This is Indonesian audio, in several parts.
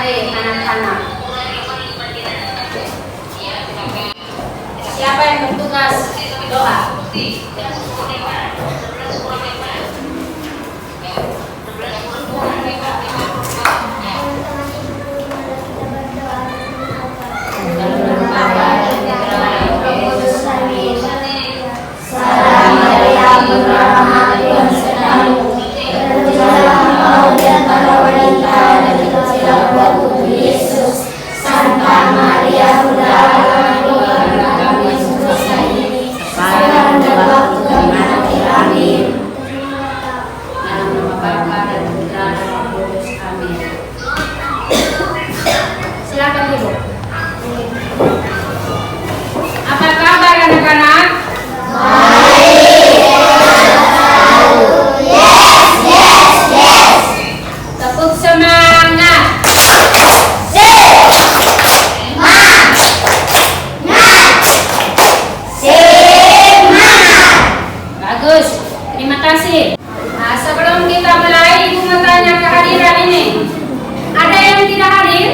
Mari anak-anak. Siapa yang bertugas doa? Silakan Ibu. Apa kabar anak-anak? Tepuk semangat. Bagus. Terima kasih. Nah, sebelum kita mulai, Ibu mau tanya kehadiran ini. Ada yang tidak hadir?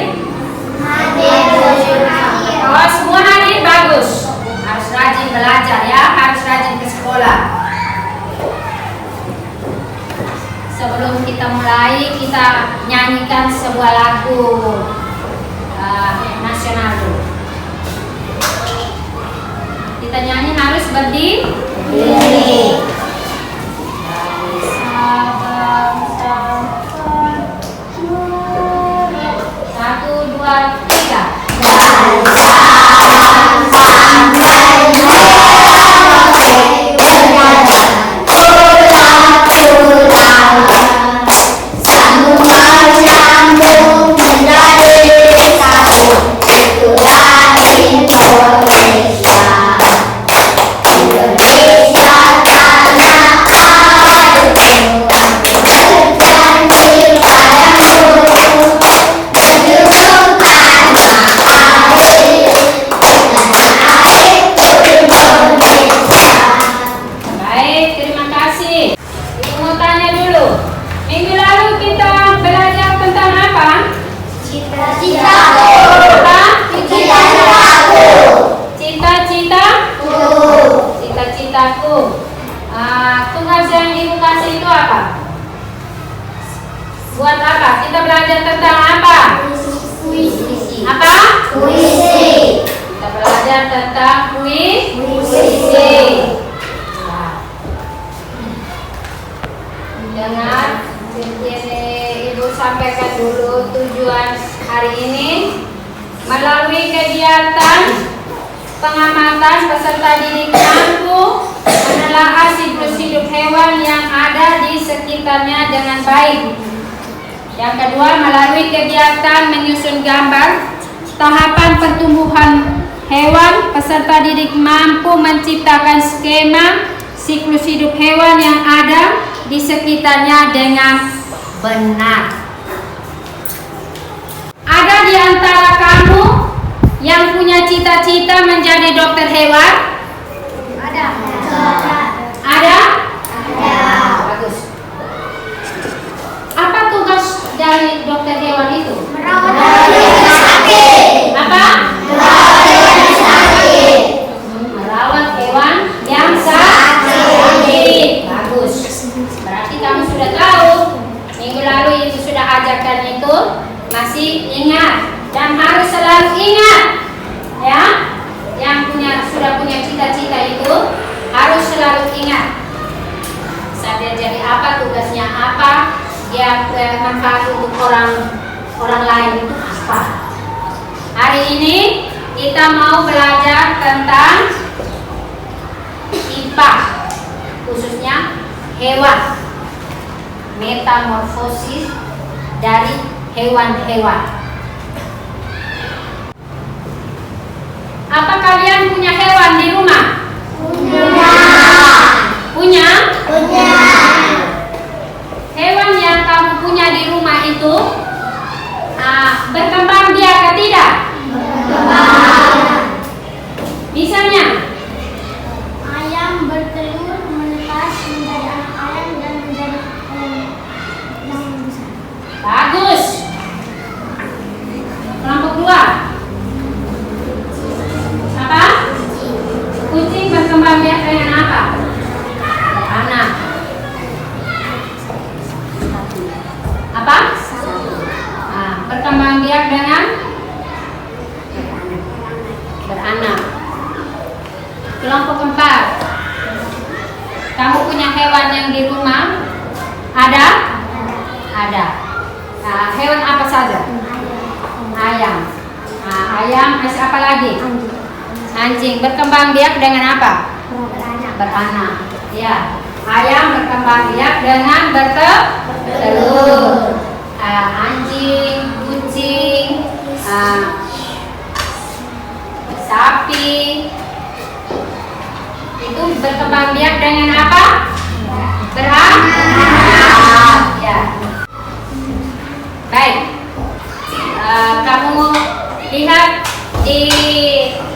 Oh, semua hadir, bagus. Harus rajin belajar ya, harus rajin ke sekolah. Sebelum kita mulai, kita nyanyikan sebuah lagu nasional dulu. Kita nyanyi harus berdiri. Satu, dua, tiga. Tugas yang Ibu kasih itu apa? Buat apa? Kita belajar tentang apa? Puisi. Apa? Puisi. Kita belajar tentang puisi. Dengar, jadi Ibu sampaikan dulu tujuan hari ini. Melalui kegiatan pengamatan, peserta didik mampu menelaah siklus hidup hewan yang ada di sekitarnya dengan baik. Yang kedua, melalui kegiatan menyusun gambar tahapan pertumbuhan hewan, peserta didik mampu menciptakan skema siklus hidup hewan yang ada di sekitarnya dengan benar. Ada di antara kamu yang punya cita-cita menjadi dokter hewan? Ada. Ada? Bagus. Apa tugas dari dokter hewan itu? Merawat hewan sakit. Apa? Merawat hewan sakit. Merawat hewan yang sakit. Bagus. Berarti kamu sudah tahu. Minggu lalu Ibu sudah ajarkan itu. Masih ingat dan harus selalu ingat ya. Yang sudah punya cita-cita itu harus selalu ingat. Saya jadi apa, tugasnya apa, dia manfaat untuk orang lain itu apa. Hari ini kita mau belajar tentang IPA, khususnya hewan, metamorfosis dari hewan-hewan. Apa kalian punya hewan di rumah? Punya. Punya? Punya. Hewan yang kamu punya di rumah itu berkembang biak atau tidak? Berkembang. Misalnya? Ayam bertelur, menetas menjadi anak ayam dan menjadi yang besar. Bagus. biak dengan beranak. Kelompok keempat. Kamu punya hewan yang di rumah? Ada? Ada. Nah, hewan apa saja? Ayam. Nah, ayam, masih apa lagi? Anjing. Berkembang biak dengan apa? Beranak. Ya. Ayam berkembang biak dengan bertelur. Anjing, kucing, sapi itu berkembang biak dengan apa? Beranak. Ya. Baik. Kamu lihat di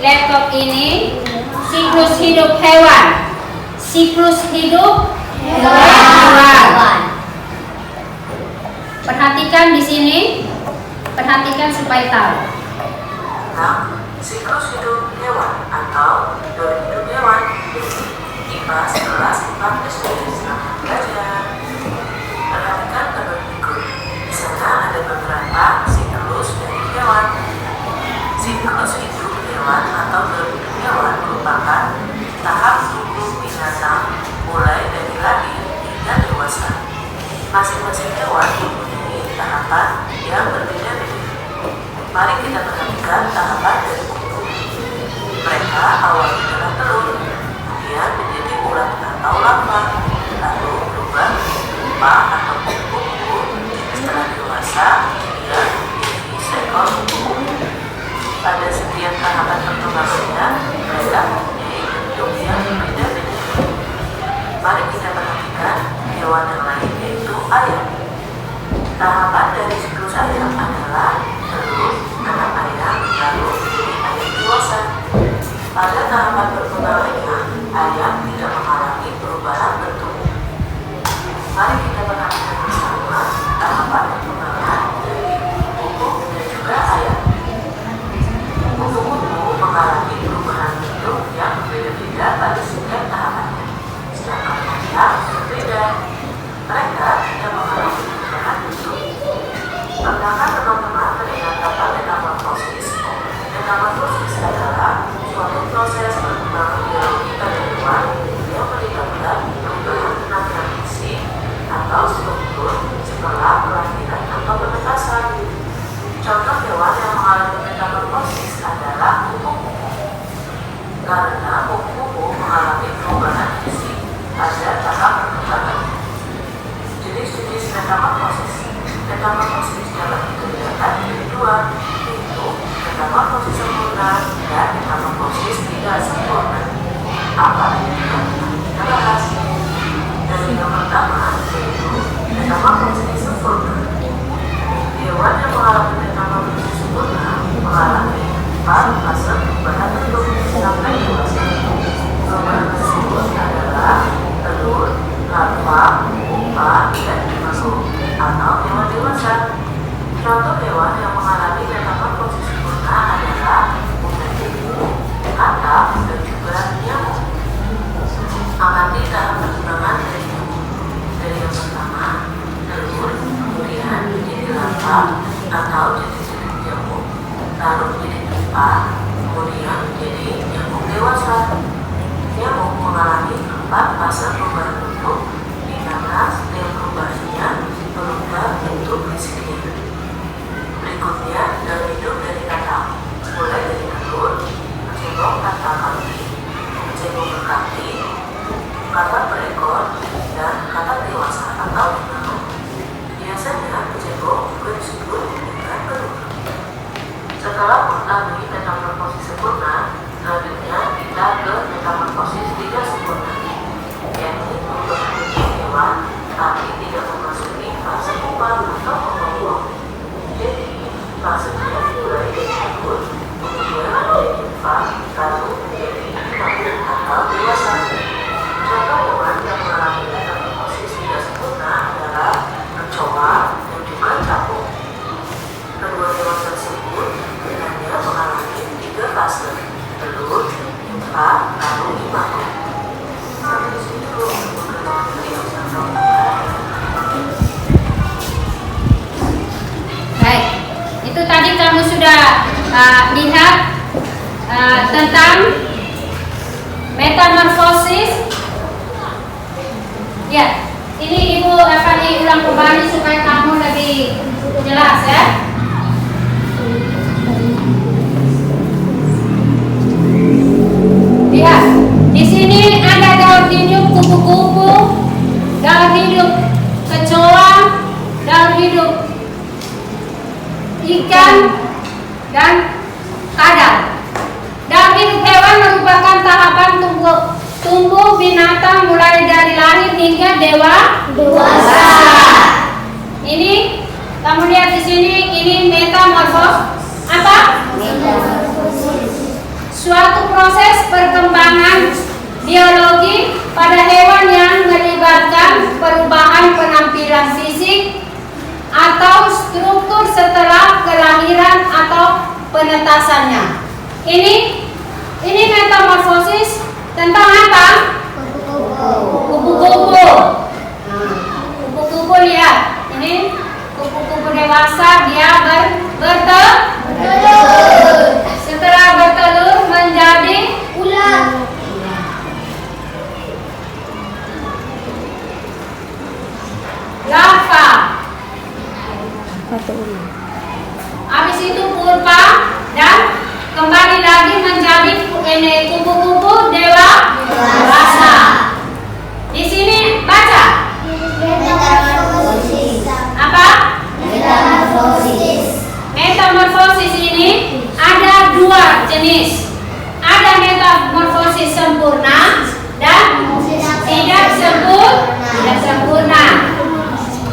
laptop ini siklus hidup hewan. Siklus hidup hewan. Perhatikan di sini. Perhatikan supaya tahu. Tentang siklus hidup hewan atau teori hidup hewan. IPA 11 4 SD selamat belajar. Perhatikan tabel berikut. Di sana ada beberapa siklus dari hewan. Siklus hidup hewan atau teori hidup hewan merupakan tahap tumbuh binatang mulai dari lahir hingga dewasa. Masing-masing hewan mempunyai tahapan yang berbeda-beda. Mari kita perhatikan tahapan dari kuku. Mereka awalnya adalah telur, kemudian menjadi ulat atau larva, lalu berubah menjadi pupa atau kuku. Setelah dewasa, dia menjadi seekor kuku. Pada setiap tahapan perkembangannya, mereka mempunyai bentuk yang berbeda-beda. Mari kita perhatikan hewan yang lain, yaitu ayam. Tahapan dari siklus ayam adalah telur, anak ayam, lalu menjadi ayam dewasa. Pada tahapan perkembangannya, ayam tidak mengalami perubahan bentuk. Mari kita perhatikan bersama tahapan perkembangan dari kuku dan juga ayam. Kuku-kuku mengalami perubahan bentuk yang berbeda-beda pada setiap tahapannya. Sedangkan ayam berbeda. Mereka tidak mengalami perubahan bentuk. Pernahkah teman-teman mendengar kata metamorfosis? Metamorfosis adalah suatu proses perkembangan biologi pada hewan yang melibatkan perubahan penampilan fisik atau struktur setelah kelahiran atau penetasan. Contoh hewan yang mengalami metamorfosis adalah kuku-kuku. Karena kuku-kuku mengalami perubahan fisik pada tahap perkembangan. Jenis-jenis metamorfosis. Metamorfosis dapat dibedakan menjadi dua, yaitu metamorfosis sempurna dan metamorfosis tidak sempurna. Apa yang kita bahas? Dari yang pertama, yaitu metamorfosis sempurna. Hewan yang mengalami metamorfosis sempurna mengalami 4 fase perubahan bentuk sampai dewasa. Perubahan tersebut adalah telur, larva, pupa, dan masuk atau hewan dewasa. Contoh hewan yang mengalami metamorfosis sempurna adalah kupu-kuku, katak, dan juga nyamuk. Amati tahap perkembangan dari nyamuk. Dari yang pertama, telur, kemudian menjadi larva atau jenis-jenis nyamuk, lalu menjadi pupa, kemudian menjadi nyamuk dewasa. Nyamuk mengalami 4 fase perubahan bentuk, di mana setiap perubahannya berubah bentuk fisiknya. Berikutnya, dalam hidup dari katak, mulai dari telur, cebong tanpa kaki, cebong berkaki, katak berekor, dan katak dewasa atau berenang. Biasanya cebong juga disebut dengan telur. Setelah mengetahui metamorfosis sempurna, selanjutnya kita ke metamorfosis tidak sempurna, yaitu membentuk hewan tapi tidak memasuki fase pupa atau pembuang. Jadi, fasenya mulai dari telur, kemudian menjadi pupa, lalu menjadi nyamuk atau dewasa. Contoh hewan yang mengalami metamorfosis tidak sempurna adalah kecoa dan juga capung. Kedua hewan tersebut hanya mengalami 3 fase. Itu tadi kamu sudah lihat tentang metamorfosis. Ya, ini Ibu akan diulang kembali supaya kamu lebih jelas ya. Lihat, di sini ada daun hidup kupu-kupu, daun hidup kecoa, daun hidup ikan dan kadal. Daun hidup hewan merupakan tahapan tumbuh binatang mulai dari lahir hingga dewasa. Ini kamu lihat di sini, ini metamorfosis. Apa? Suatu proses perkembangan biologi pada hewan yang melibatkan perubahan penampilan fisik atau struktur setelah kelahiran atau penetasannya. Ini metamorfosis tentang apa? Kupu-kupu. Kupu-kupu lihat. Ini kupu-kupu dewasa, dia bertelur. Setelah bertelur menjadi ular. Larva. Habis itu purpa dan kembali lagi menjadi kupu-kupu dewasa. Di sini baca. Apa? Metamorfosis ini ada dua jenis. Ada metamorfosis sempurna dan tidak sempurna.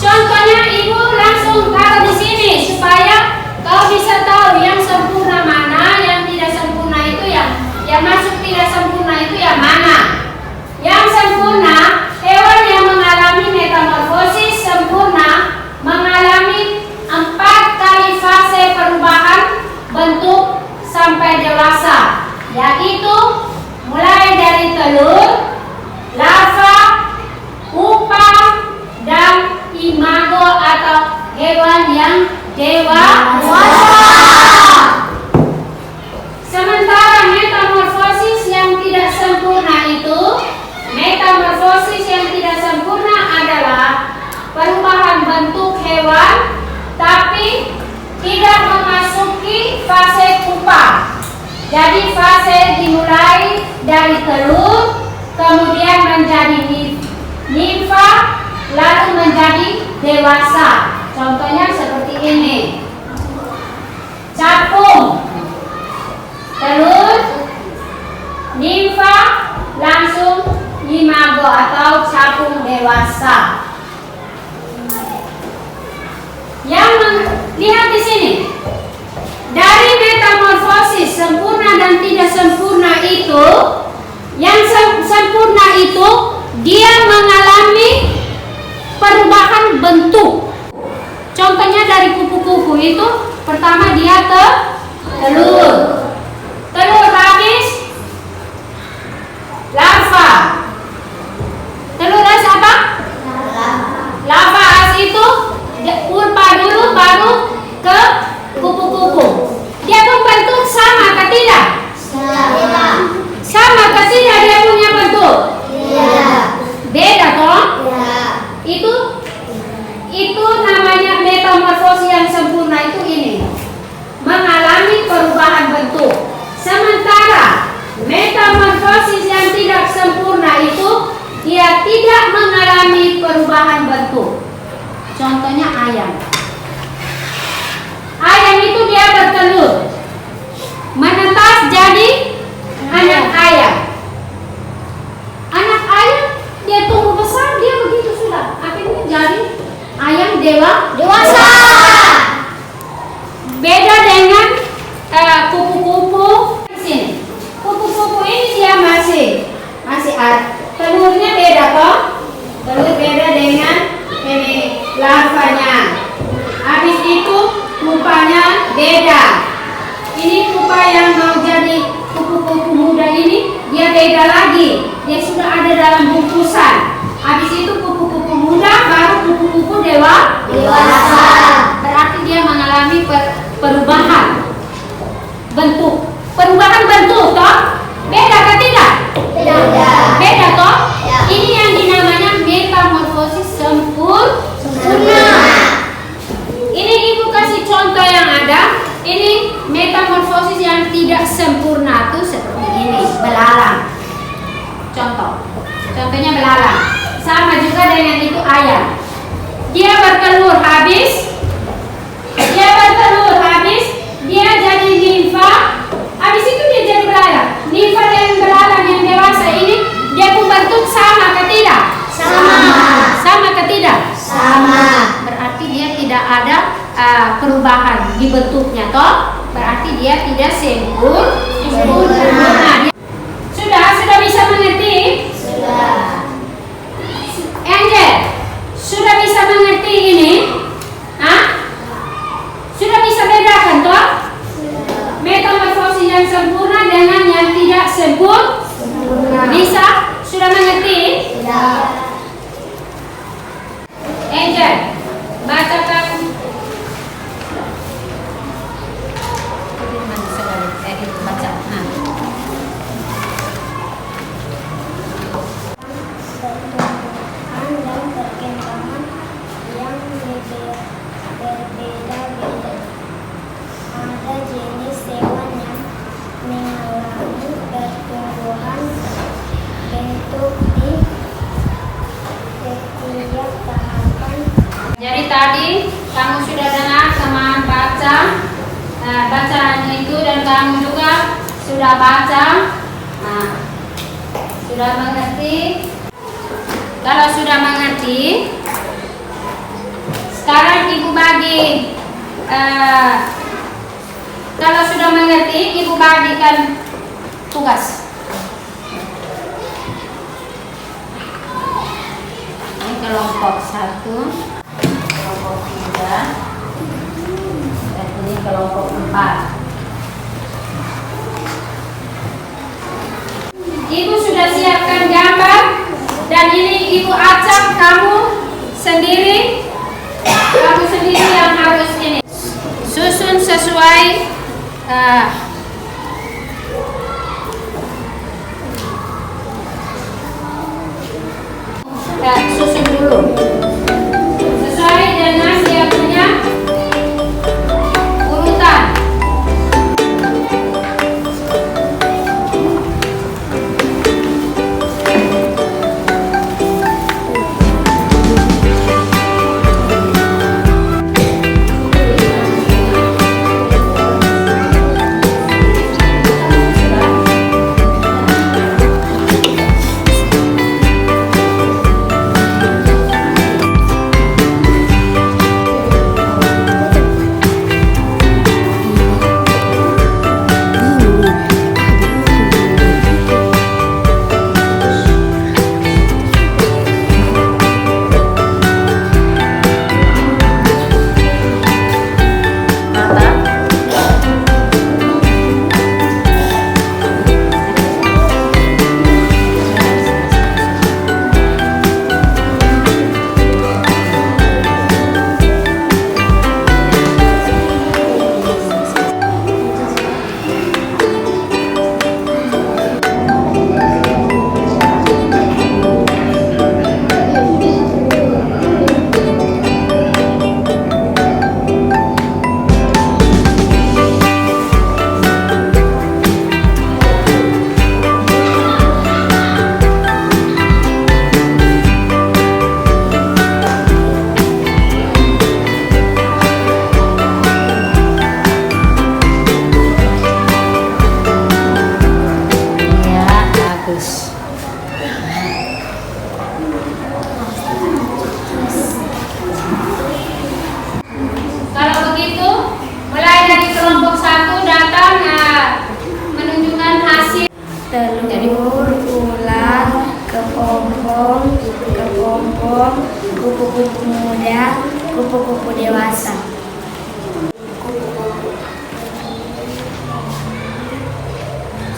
Contohnya Ibu langsung taruh di sini supaya kau bisa tahu yang sempurna mana, yang tidak sempurna itu yang masuk tidak sempurna itu yang mana. Yang sempurna, hewan yang mengalami metamorfosis sempurna mengalami 4 kali fase perubahan bentuk sampai dewasa, yaitu mulai dari telur, larva, pupa, dan imago atau hewan yang dewasa. Sementara metamorfosis yang tidak sempurna adalah perubahan bentuk hewan tapi tidak memasuki fase pupa. Jadi fase dimulai dari telur, kemudian menjadi nimfa, lalu menjadi dewasa. Contohnya seperti ini. Capung, telur, nimfa, langsung imago atau capung dewasa. Lihat di sini. Dari metamorfosis sempurna dan tidak sempurna itu, yang sempurna itu dia mengalami perubahan bentuk. Contohnya dari kupu-kupu itu, pertama dia telur. Telur habis larva. Telur habis apa? Larva habis itu purpa dulu baru ke kupu-kupu. Dia berbentuk sama atau tidak? Sama atau tidak dia punya bentuk? Beda toh? Itu namanya metamorfosis yang sempurna itu ini. Mengalami perubahan bentuk. Sementara metamorfosis yang tidak sempurna itu dia tidak mengalami perubahan bentuk. Contohnya ayam. Ayam itu dia bertelur, menetas jadi anak ayam. Anak ayam dia tumbuh besar, dia begitu sudah. Akhirnya jadi ayam dewasa. Beda dengan kupu-kupu di sini. Kupu-kupu ini dia masih telurnya beda toh. Telur beda dengan ini larvanya. Habis itu pupanya beda. Ini pupa yang mau jadi kupu-kupu muda ini dia beda lagi. Dia sudah ada dalam bungkusan. Habis itu kupu-kupu muda baru kupu-kupu dewasa. Berarti dia mengalami perubahan bentuk. Perubahan bentuk toh? Beda ke tidak? Beda toh? Ini yang dinamanya metamorfosis sempurna. Ini ibu kasih contoh yang ada. Ini metamorfosis yang tidak sempurna tuh seperti ini, belalang. Contohnya belalang. Sama juga dengan itu ayam. Dia bertelur habis, dia jadi nimfa. Habis itu dia jadi belalang. Nimfa dan belalang yang dewasa ini dia pun bentuk sama ke tidak? Sama ke tidak? Berarti dia tidak ada perubahan di bentuknya toh? Berarti dia tidak sempurna. Sudah bisa mengerti? Angel, sudah bisa mengerti ini? Sudah bisa bedakan toh? Metamorfosis yang sempurna dengan yang tidak sempurna. Bisa? Sudah mengerti? Angel, bacakan. Baca. Pertumbuhan dan perkembangan yang berbeda-beda. Ada jenis hewan yang mengalami pertumbuhan bentuk di setiap tahapan. Jadi tadi kamu sudah dengar teman baca bacaan itu dan kamu juga sudah baca, sudah mengerti. Kalau sudah mengerti, sekarang ibu bagi. Kalau sudah mengerti, ibu bagikan tugas. Ini kelompok 1, kelompok 3, dan ini kelompok 4. Ibu sudah siapkan gambar dan ini ibu acak kamu sendiri yang harus ini susun sesuai susun dulu sesuai dengan dia punya urutan. telur, ular, kepompong, kupu-kupu muda, kupu-kupu dewasa.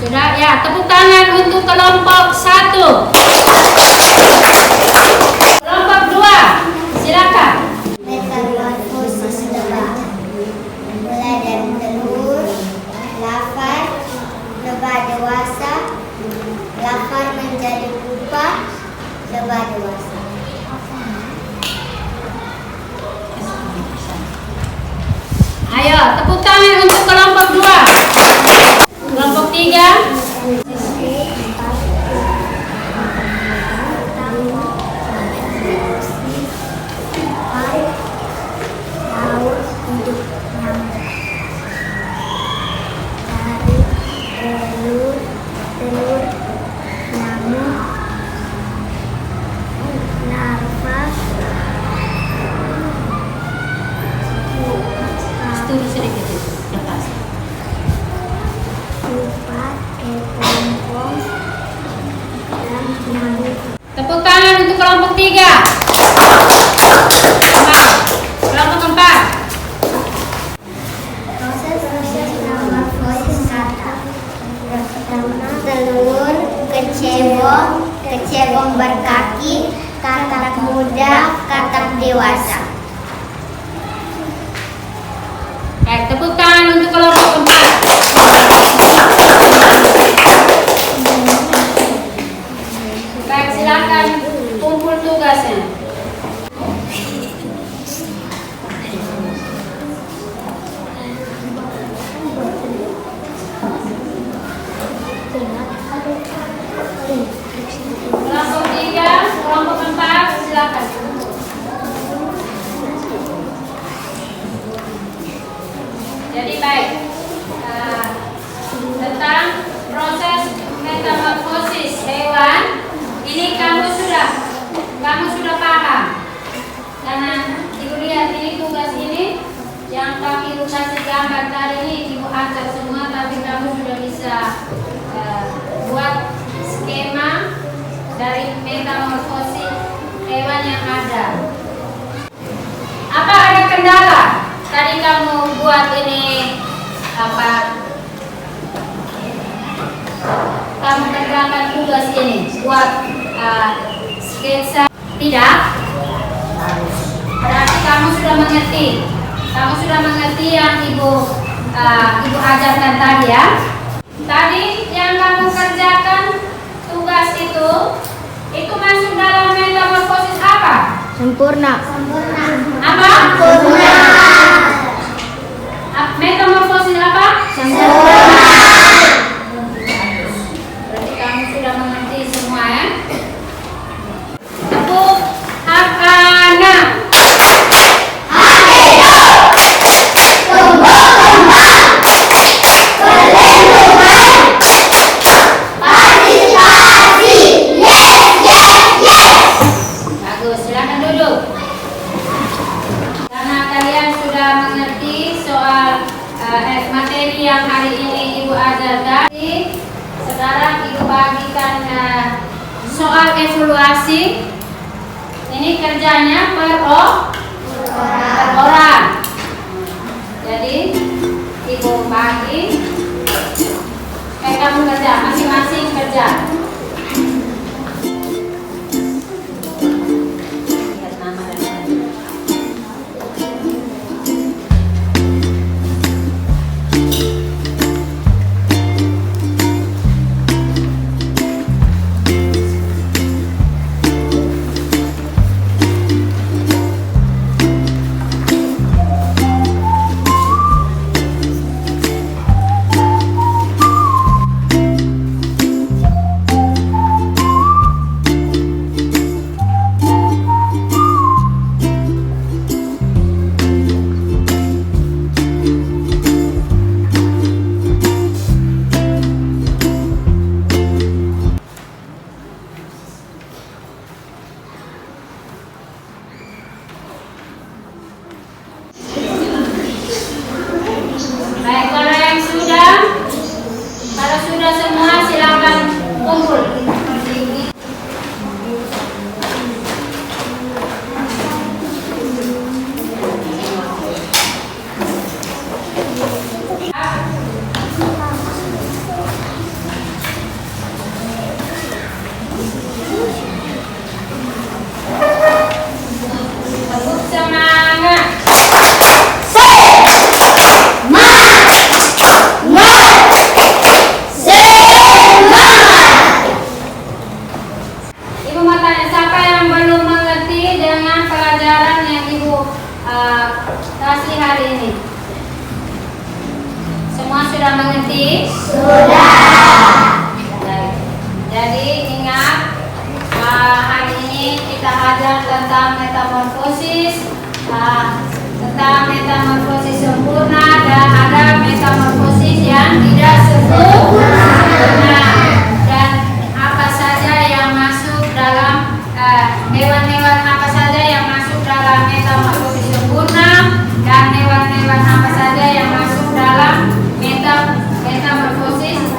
Sudah ya, tepuk tangan untuk kelompok 1. Kelompok 2, silakan. Metamorfosis lebah. Mulai dari ketupat, kepompong, dan nyamuk. Tepuk tangan untuk kelompok 3. Kelompok 4. Proses metamorfosis kata. Pertama, telur, kecebong berkaki, katak muda, katak dewasa. Tepuk tangan untuk kelompok 4. Baik, silakan kumpul tugasnya. Kelompok 3, kelompok 4, silakan. Jadi baik, tentang proses metamorfosis hewan ini kamu sudah paham. Karena ibu lihat ini tugas ini yang kami ibu kasih gambar tadi ini ibu acak semua, tapi kamu sudah bisa buat skema dari metamorfosis hewan yang ada. Apa ada kendala? Tadi kamu buat ini apa? Kamu kerjakan tugas ini buat sketsa. Tidak? Berarti kamu sudah mengerti. Kamu sudah mengerti yang ibu ajarkan tadi ya. Tadi yang kamu kerjakan tugas itu masuk dalam metamorfosis apa? Sempurna. Apa? Sempurna. Metamorfosis apa? Sempurna. Berarti kamu sudah mengerti semua ya. Tepuk Hakana. Bagus, silakan duduk. Karena kalian sudah mengerti soal materi yang hari ini ibu ajarkan. Sekarang ibu bagikan soal evaluasi. Ini kerjanya per orang. Jadi ibu bagi, kamu kerja masing-masing kerja. Lihat nama dan nama. Baik, kalau sudah semua silakan kumpul. Tepuk semangat. Ibu mau tanya, siapa yang belum mengerti dengan pelajaran yang ibu kasih hari ini? Semua sudah mengerti? Sudah. Jadi ingat, hari ini kita ajar tentang metamorfosis, sempurna dan ada metamorfosis yang tidak sempurna. Dan apa saja yang masuk dalam hewan-hewan apa saja yang masuk dalam metamorfosis sempurna dan hewan-hewan apa saja yang masuk dalam metamorfosis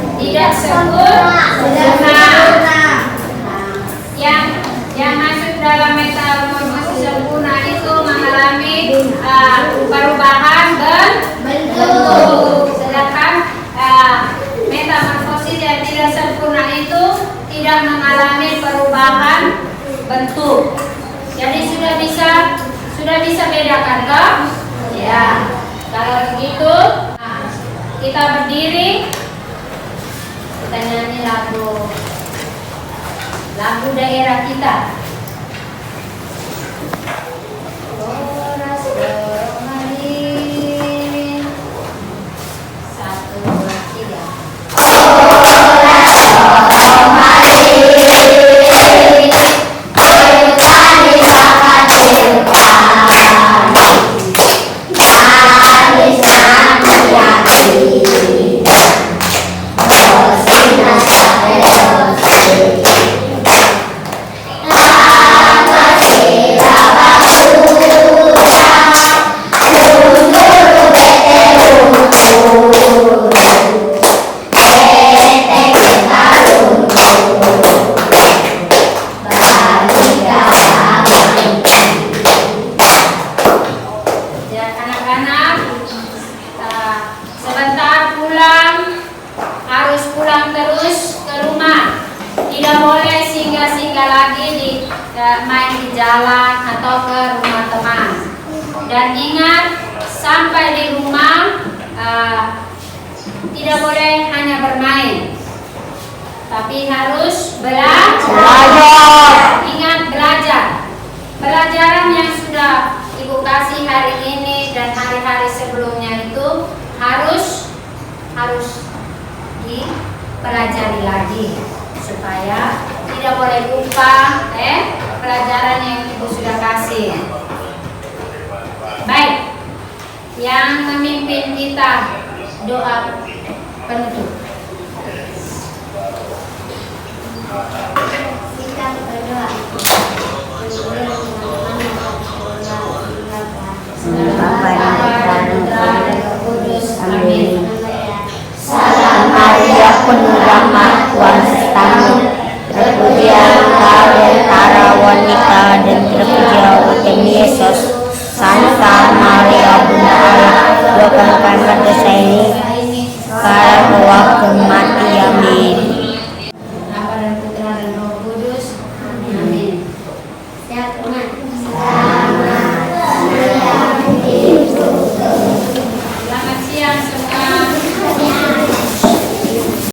membedakan toh? Ya. Kalau begitu, nah, kita berdiri. Kita nyanyi lagu daerah kita. Koras bermain. 1, 2, 3. Ya anak-anak, sebentar pulang, harus pulang terus ke rumah. Tidak boleh singgah-singgah lagi di main di jalan atau ke rumah teman. Dan ingat, sampai di rumah tidak boleh hanya bermain, tapi harus belajar. Ingat, belajar. Pelajaran yang sudah Ibu kasih hari ini dan hari-hari sebelumnya itu harus dipelajari lagi supaya tidak boleh lupa pelajaran yang Ibu sudah kasih. Baik, yang memimpin kita doa penutup. Kita berdoa. Amin. Salam Maria penuh rahmat, Tuhan sertamu. Terpujilah engkau di antara wanita dan terpujilah utusan Yesus. Santa Maria Bunda Allah, doakan kami dosa ini sekarang waktu mati. Amin. Bapa dan Putra dan Roh Kudus. Amin. Sehat, teman.